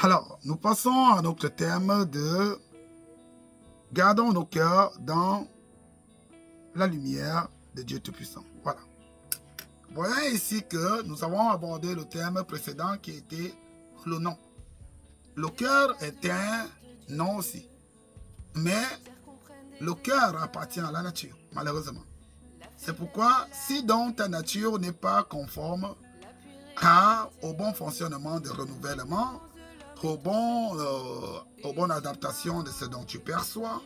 Alors, nous passons à notre thème de gardons nos cœurs dans la lumière de Dieu Tout-Puissant. Voilà. Voyez ici que nous avons abordé le thème précédent qui était le nom. Le cœur est un nom aussi. Mais le cœur appartient à la nature, malheureusement. C'est pourquoi, si donc ta nature n'est pas conforme au bon fonctionnement de renouvellement, aux bonnes adaptations de ce dont tu perçois,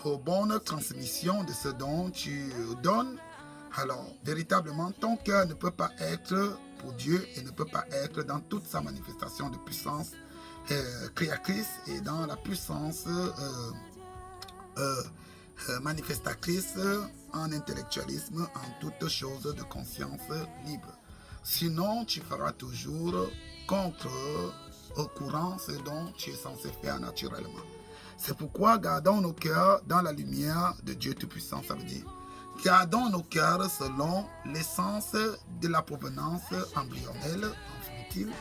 aux bonnes transmissions de ce dont tu donnes, alors véritablement ton cœur ne peut pas être pour Dieu et ne peut pas être dans toute sa manifestation de puissance créatrice et dans la puissance manifestatrice en intellectualisme, en toute chose de conscience libre. Sinon, tu feras toujours contre au courant ce dont tu es censé faire naturellement. C'est pourquoi gardons nos cœurs dans la lumière de Dieu Tout-Puissant. Ça veut dire, gardons nos cœurs selon l'essence de la provenance embryonnelle, infantile,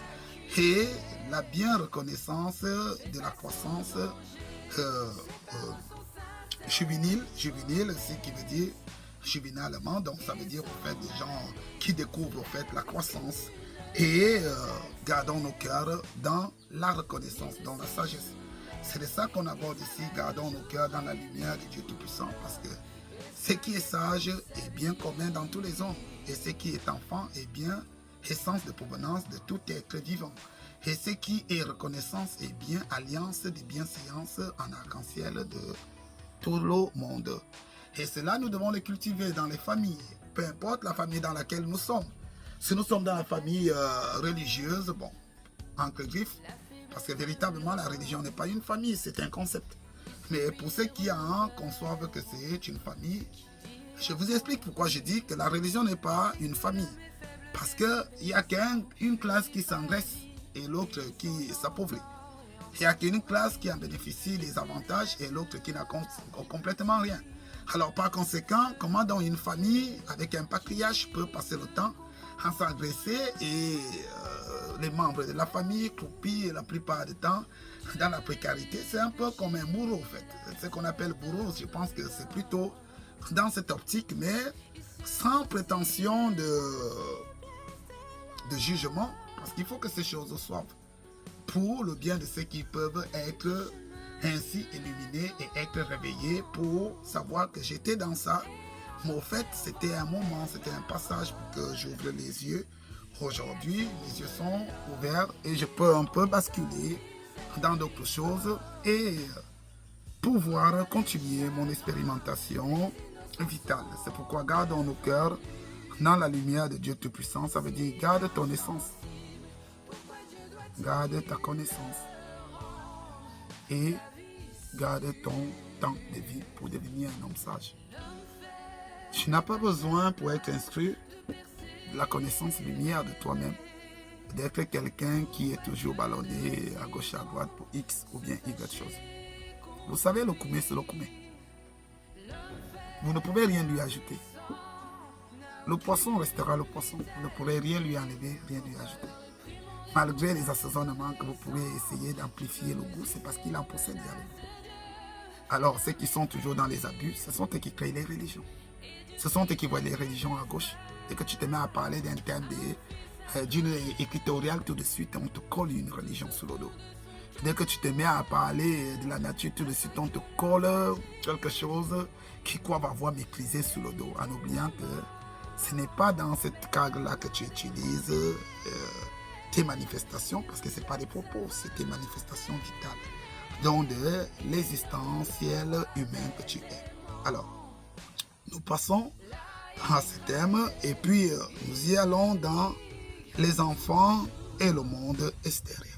et la bien reconnaissance de la croissance juvénile, c'est qui veut dire juvénalement, donc ça veut dire au fait des gens qui découvrent au fait la croissance et gardons nos cœurs dans la reconnaissance, dans la sagesse. C'est de ça qu'on aborde ici, gardons nos cœurs dans la lumière de Dieu Tout-Puissant, parce que ce qui est sage est bien commun dans tous les hommes, et ce qui est enfant est bien essence de provenance de tout être vivant. Et ce qui est reconnaissance est bien alliance de bienséance en arc-en-ciel de tout le monde. Et cela, nous devons le cultiver dans les familles, peu importe la famille dans laquelle nous sommes. Si nous sommes dans la famille religieuse, bon, entre griffes, parce que véritablement la religion n'est pas une famille, c'est un concept. Mais pour ceux qui en conçoivent que c'est une famille, je vous explique pourquoi je dis que la religion n'est pas une famille. Parce qu'il n'y a qu'une classe qui s'engraisse et l'autre qui s'appauvrit. Il n'y a qu'une classe qui en bénéficie des avantages et l'autre qui n'a complètement rien. Alors par conséquent, comment dans une famille avec un patriarche peut passer le temps à s'engraisser et les membres de la famille croupissent la plupart du temps dans la précarité. C'est un peu comme un bourreau en fait. Ce qu'on appelle bourreau, je pense que c'est plutôt dans cette optique, mais sans prétention de jugement, parce qu'il faut que ces choses soient pour le bien de ceux qui peuvent être ainsi illuminés et être réveillés pour savoir que j'étais dans ça. Mais au fait, c'était un moment, c'était un passage pour que j'ouvre les yeux. Aujourd'hui, les yeux sont ouverts et je peux un peu basculer dans d'autres choses et pouvoir continuer mon expérimentation vitale. C'est pourquoi gardons nos cœurs dans la lumière de Dieu Tout-Puissant. Ça veut dire garde ton essence. Garde ta connaissance et garde ton temps de vie pour devenir un homme sage. Tu n'as pas besoin pour être instruit de la connaissance lumière de toi-même, d'être quelqu'un qui est toujours ballonné à gauche à droite pour X ou bien Y chose. Vous savez, le koumé, c'est le koumé. Vous ne pouvez rien lui ajouter. Le poisson restera le poisson. Vous ne pourrez rien lui enlever, rien lui ajouter. Malgré les assaisonnements que vous pourrez essayer d'amplifier le goût, c'est parce qu'il en possède avec vous. Alors, ceux qui sont toujours dans les abus, ce sont eux qui créent les religions. Ce sont eux qui voient les religions à gauche. Et que tu te mets à parler d'un thème d'une écritoriale, tout de suite, on te colle une religion sous le dos. Dès que tu te mets à parler de la nature, tout de suite, on te colle quelque chose qui va avoir maîtrisé sous le dos, en oubliant que ce n'est pas dans cette cadre-là que tu utilises tes manifestations, parce que ce n'est pas des propos, c'est tes manifestations vitales, donc de l'existentiel humain que tu es. Alors, nous passons à ce thème et puis nous y allons dans les enfants et le monde extérieur.